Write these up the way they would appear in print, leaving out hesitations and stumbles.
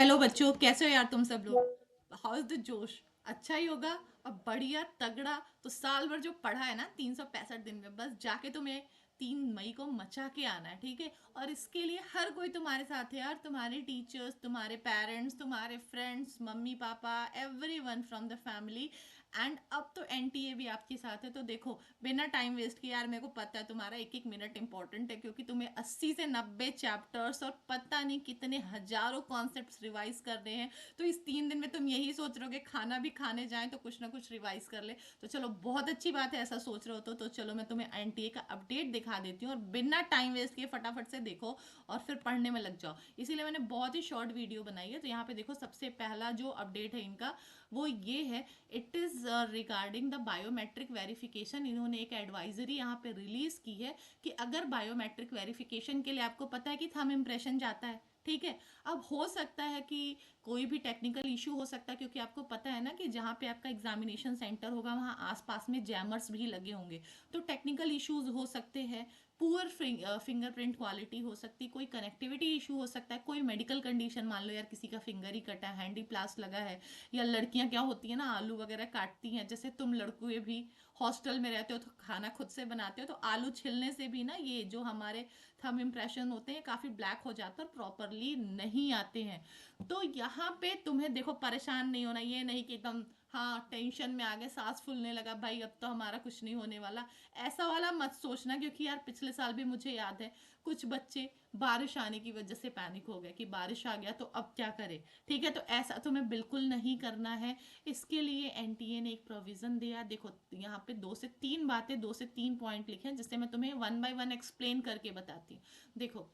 Hello बच्चों, कैसे हो यार तुम सब लोग? हाउ इज द जोश? अच्छा ही होगा। और बढ़िया तगड़ा। तो साल भर जो पढ़ा है ना 365 दिन में, बस जाके तुम्हें 3 मई को मचा के आना है, ठीक है? और इसके लिए हर कोई तुम्हारे साथ है यार, तुम्हारे टीचर्स, तुम्हारे पेरेंट्स, तुम्हारे friends, mummy papa, everyone from the family. And अब तो एनटीए भी आपके साथ है। तो देखो, बिना टाइम वेस्ट किए यार, मेरे को पता है तुम्हारा एक एक मिनट इंपॉर्टेंट है, क्योंकि तुम्हें 80 से 90 चैप्टर्स और पता नहीं कितने हजारों कॉन्सेप्ट्स रिवाइज करने हैं। तो इस 3 दिन में तुम यही सोच रहे हो कि खाना भी खाने जाएं तो कुछ ना कुछ रिवाइज कर ले। तो चलो, बहुत अच्छी बात है, ऐसा सोच रहे हो तो चलो मैं तुम्हें एनटीए का अपडेट दिखा देती हूँ, और बिना टाइम वेस्ट किए फटाफट से देखो और फिर पढ़ने में लग जाओ। इसीलिए मैंने बहुत ही शॉर्ट वीडियो बनाई है। तो यहाँ पे देखो, सबसे पहला जो अपडेट है इनका वो ये है। It is regarding the biometric verification. इन्होंने एक एडवाइजरी यहाँ पे रिलीज की है कि अगर बायोमेट्रिक वेरिफिकेशन के लिए आपको पता है कि थंब इम्प्रेशन जाता है, ठीक है? अब हो सकता है कि कोई भी टेक्निकल इशू हो सकता है, क्योंकि आपको पता है ना कि जहाँ पे आपका एग्जामिनेशन सेंटर होगा वहाँ आसपास में जैमर्स भी लगे होंगे। तो टेक्निकल इश्यूज हो सकते हैं, पुअर फिंगरप्रिंट क्वालिटी हो सकती, कोई कनेक्टिविटी इशू हो सकता है, कोई मेडिकल कंडीशन, मान लो यार किसी का फिंगर ही कटा है, हैंडी प्लास्ट लगा है, या लड़कियां क्या होती है ना, आलू वगैरह काटती हैं, जैसे तुम लड़कों भी हॉस्टल में रहते हो तो खाना खुद से बनाते हो, तो आलू छिलने से भी ना ये जो हमारे थंब इम्प्रेशन होते हैं काफ़ी ब्लैक हो जाते हैं और प्रॉपरली नहीं आते हैं। तो यहाँ पे तुम्हें देखो, परेशान नहीं होना, ये नहीं कि एकदम हाँ टेंशन में आ गए, सांस फूलने लगा, भाई अब तो हमारा कुछ नहीं होने वाला, ऐसा वाला मत सोचना। क्योंकि यार पिछले साल भी मुझे याद है, कुछ बच्चे बारिश आने की वजह से पैनिक हो गए कि बारिश आ गया तो अब क्या करें। ठीक है, तो ऐसा तुम्हें बिल्कुल नहीं करना है। इसके लिए एनटीए ने एक प्रोविजन दिया। देखो, यहाँ पे 2 से 3 बातें, 2 से 3 पॉइंट लिखे हैं, जिससे मैं तुम्हें वन बाय वन एक्सप्लेन करके बताती हूँ। देखो,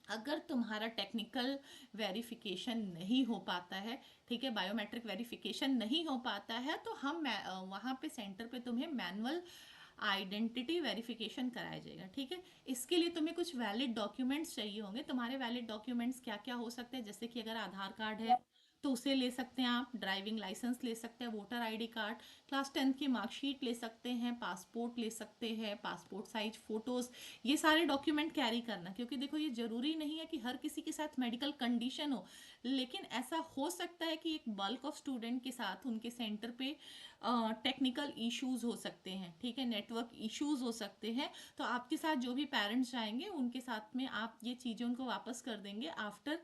अगर तुम्हारा टेक्निकल वेरिफिकेशन नहीं हो पाता है, ठीक है, बायोमेट्रिक वेरिफिकेशन नहीं हो पाता है, तो हम वहाँ पे सेंटर पे तुम्हें मैनुअल आइडेंटिटी वेरिफिकेशन कराया जाएगा, ठीक है? इसके लिए तुम्हें कुछ वैलिड डॉक्यूमेंट्स चाहिए होंगे। तुम्हारे वैलिड डॉक्यूमेंट्स क्या क्या हो सकते हैं? जैसे कि अगर आधार कार्ड है तो उसे ले सकते हैं आप, ड्राइविंग लाइसेंस ले सकते हैं, voter ID card, class 10th की मार्कशीट ले सकते हैं, पासपोर्ट ले सकते हैं, पासपोर्ट साइज फोटोज़, ये सारे डॉक्यूमेंट कैरी करना। क्योंकि देखो, ये ज़रूरी नहीं है कि हर किसी के साथ मेडिकल कंडीशन हो, लेकिन ऐसा हो सकता है कि एक बल्क ऑफ स्टूडेंट के साथ उनके सेंटर पे टेक्निकल इश्यूज हो सकते हैं, ठीक है, नेटवर्क इश्यूज हो सकते हैं। तो आपके साथ जो भी पेरेंट्स जाएंगे उनके साथ में आप ये चीज़ें उनको वापस कर देंगे आफ्टर,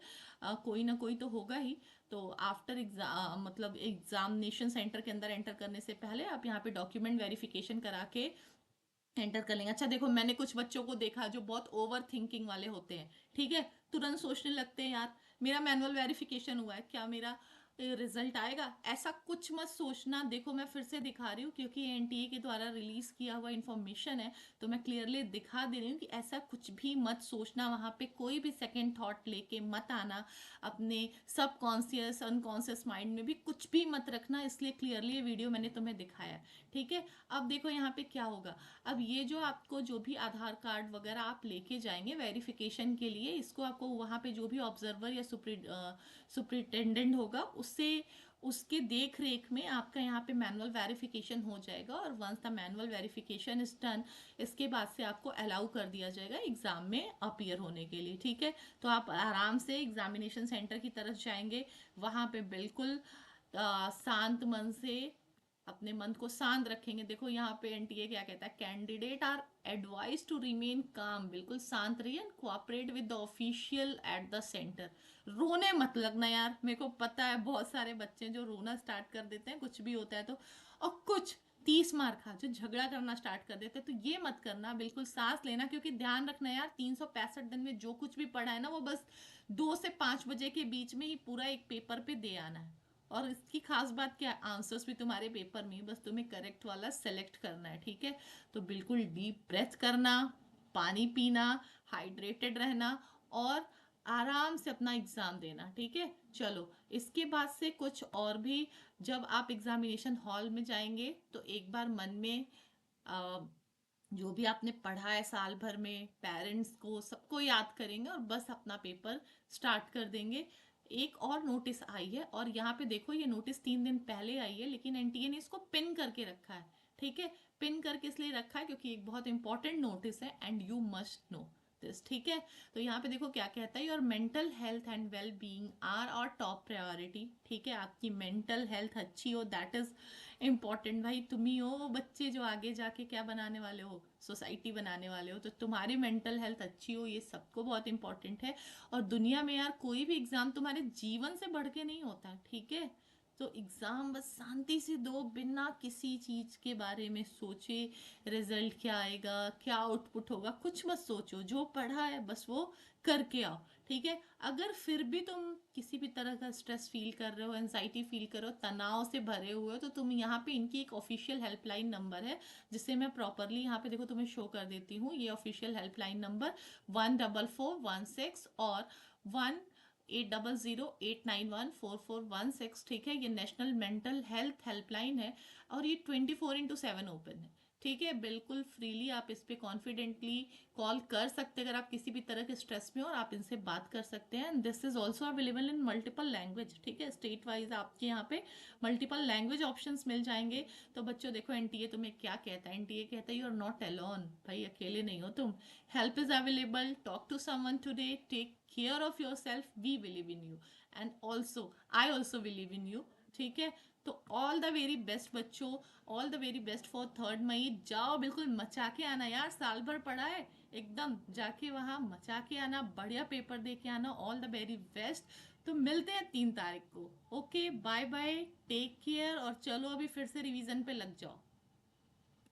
कोई ना कोई तो होगा ही। तो आफ्टर एग्जाम, मतलब एग्जामिनेशन सेंटर के अंदर एंटर करने से पहले आप यहाँ पे डॉक्यूमेंट वेरिफिकेशन करा के एंटर कर लेंगे। अच्छा देखो, मैंने कुछ बच्चों को देखा जो बहुत ओवर थिंकिंग वाले होते हैं, ठीक है, तुरंत सोचने लगते हैं यार मेरा मैनुअल वेरिफिकेशन हुआ है, क्या मेरा रिजल्ट आएगा? ऐसा कुछ मत सोचना। देखो, मैं फिर से दिखा रही हूँ, क्योंकि एनटीए के द्वारा रिलीज किया हुआ इंफॉर्मेशन है, तो मैं क्लियरली दिखा दे रही हूँ कि ऐसा कुछ भी मत सोचना, वहाँ पे कोई भी सेकेंड थॉट लेके मत आना, अपने सब कॉन्शियस अनकॉन्शियस माइंड में भी कुछ भी मत रखना। इसलिए क्लियरली ये वीडियो मैंने तुम्हें दिखाया है, ठीक है? अब देखो यहाँ पे क्या होगा। अब ये जो आपको जो भी आधार कार्ड वगैरह आप लेके जाएंगे वेरिफिकेशन के लिए, इसको आपको वहाँ पे जो भी ऑब्जर्वर या सुप्रिटेंडेंट होगा उससे, उसके देख रेख में आपका यहाँ पे मैनुअल वेरिफिकेशन हो जाएगा। और once the manual verification is done, इसके बाद से आपको अलाउ कर दिया जाएगा एग्जाम में अपीयर होने के लिए, ठीक है? तो आप आराम से एग्जामिनेशन सेंटर की तरफ जाएंगे, वहाँ पे बिल्कुल शांत मन से अपने मन को शांत रखेंगे। देखो यहाँ पे एनटीए क्या कहता है, candidate are advise to remain calm, बिल्कुल शांत रहिए and cooperate with the official at the centre. रोने मत लगना यार, मेरे को पता है बहुत सारे बच्चे जो रोना स्टार्ट कर देते हैं कुछ भी होता है तो, और कुछ 30 मार खा जो झगड़ा करना स्टार्ट कर देते हैं, तो ये मत करना, बिल्कुल सांस लेना। क्योंकि ध्यान रखना यार, 365 दिन में जो कुछ भी पढ़ा है ना, वो बस 2 से 5 बजे के बीच में ही पूरा एक पेपर पे दे आना है। और इसकी खास बात क्या है, आंसर्स भी तुम्हारे पेपर में, बस तुम्हें करेक्ट वाला सेलेक्ट करना है, ठीक है? तो बिल्कुल डीप ब्रेथ करना, पानी पीना, हाइड्रेटेड रहना, और आराम से अपना एग्जाम देना, ठीक है? चलो, इसके बाद से कुछ और भी, जब आप एग्जामिनेशन हॉल में जाएंगे तो एक बार मन में अ, जो भी आपने पढ़ा है साल भर में, पेरेंट्स को सबको याद करेंगे और बस अपना पेपर स्टार्ट कर देंगे। एक और नोटिस आई है, और यहाँ पे देखो, ये नोटिस 3 दिन पहले आई है, लेकिन एनटीए ने इसको पिन करके रखा है, ठीक है? पिन करके इसलिए रखा है क्योंकि एक बहुत इंपॉर्टेंट नोटिस है and you must know, this, ठीक है। तो यहाँ पे देखो क्या कहता है, your mental health and well being are our top priority, ठीक है। आपकी मेंटल हेल्थ अच्छी हो, दैट इज इम्पॉर्टेंट। भाई तुम ही हो वो बच्चे जो आगे जाके क्या बनाने वाले हो, सोसाइटी बनाने वाले हो। तो तुम्हारी मेंटल हेल्थ अच्छी हो, ये सबको बहुत इंपॉर्टेंट है। और दुनिया में यार कोई भी एग्जाम तुम्हारे जीवन से बढ़ के नहीं होता, ठीक है। तो एग्ज़ाम बस शांति से दो, बिना किसी चीज़ के बारे में सोचे रिजल्ट क्या आएगा, क्या आउटपुट होगा, कुछ मत सोचो। जो पढ़ा है बस वो करके आओ, ठीक है। अगर फिर भी तुम किसी भी तरह का स्ट्रेस फील कर रहे हो, एनजाइटी फील कर रहे हो, तनाव से भरे हुए हो, तो तुम यहाँ पे इनकी एक ऑफिशियल हेल्पलाइन नंबर है, जिसे मैं प्रॉपरली यहाँ पे देखो तुम्हें शो कर देती हूँ। ये ऑफिशियल हेल्पलाइन नंबर 14416 और 1800 891 4416, ठीक है। ये नेशनल मेंटल हेल्थ हेल्पलाइन है और ये 24/7 ओपन है, ठीक है। बिल्कुल फ्रीली आप इस पे कॉन्फिडेंटली कॉल कर सकते हैं अगर आप किसी भी तरह के स्ट्रेस में हो, और आप इनसे बात कर सकते हैं। This is also available in multiple language, ठीक है। स्टेट वाइज आपके यहाँ पे मल्टीपल लैंग्वेज ऑप्शंस मिल जाएंगे। तो बच्चों देखो, एनटीए तुम्हें क्या कहता है, एनटीए कहता है यू आर नॉट अलोन, भाई अकेले नहीं हो तुम। Help is available, talk to someone today, take care of yourself, we believe in you and also I also believe in you, ठीक है। तो ऑल द वेरी बेस्ट बच्चों, all the very best for 3 मई। जाओ बिल्कुल मचा के आना यार, साल भर पढ़ा है, एकदम जाके वहाँ मचा के आना, बढ़िया पेपर दे के आना। All the very best. तो मिलते हैं 3 तारीख को। Okay, bye bye, take care, और चलो अभी फिर से रिवीजन पे लग जाओ।